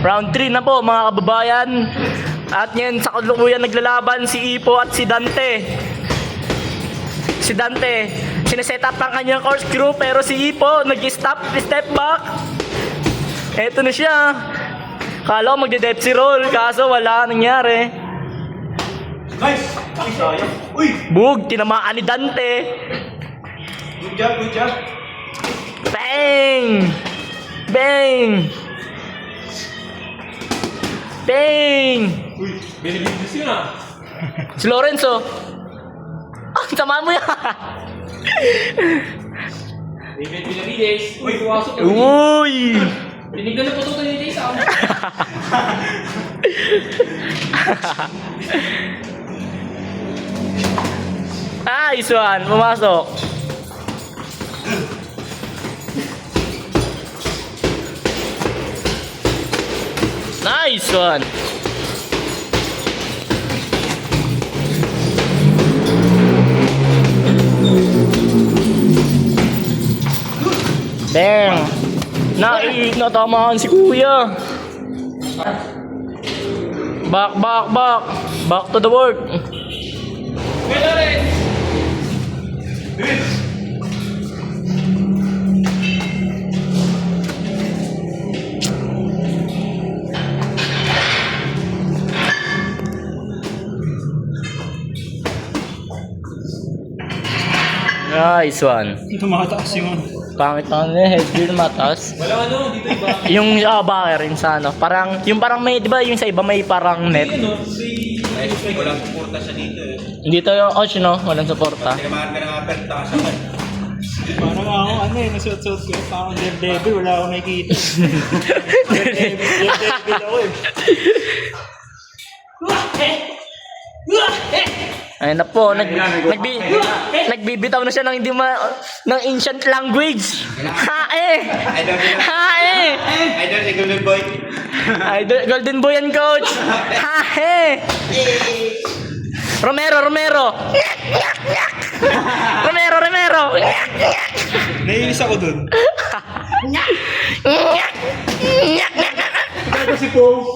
Round 3 na po mga kababayan. At ngayon sa kalukuyan naglalaban si Ipo at si Dante. Si Dante, sineset up ang kanyang corkscrew pero si Ipo nag-step back. Eto na siya. Kala ko magde-depsy roll kaso wala nangyari. Nice! Ay, sayang. Uy! Bug, tinamaan ni Dante. Good job, good job. Bang! Bang! Bang! Uy, binibigis yun ah. Si Lorenzo. Ah, tamaan mo yan. David Benavides. Uy, pumasok. Uy! Tinignan na po ito ni Jason. Nice one, pumasok. Nice one. Bang! Natamaan si Kuya. Back. Back to the work. Wala rin. Nice one. Tumataas yung Pangit na headgear matas. Wala ano, dito iba. Yung backer rin sa ano. Parang, yung parang may, di ba yung sa iba may parang net. Ano, si... Walang suporta siya dito eh. Dito yung coach, no? Walang suporta. Tinamaan ka ng aperta ka sa parang ako ano eh, nasuot-suot ko. Parang Daredevil, wala akong nakikita. Daredevil ako eh. Ayun na po, nagbibitaw na siya ng hindi ng ancient language. Hae! Hae! Idol si Golden Boy. Idol, Golden Boy and coach. Hae! Romero. Romero. Naiinis ako dun. Ito si Po.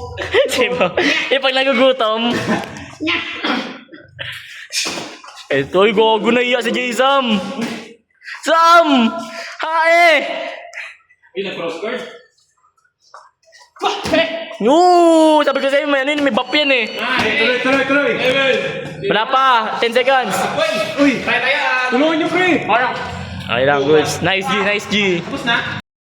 Pag nagugutom. Ito, gogo na iya si J-Sam. Sam! Hae! Ilang cross guard? No! Sabi ko sa'yo, may bap yan eh. Tuloy. Wala pa, 10 seconds. Uy! Tayo! Tulungan niyo, pre! Okay lang, good. Nice G. Tapos na?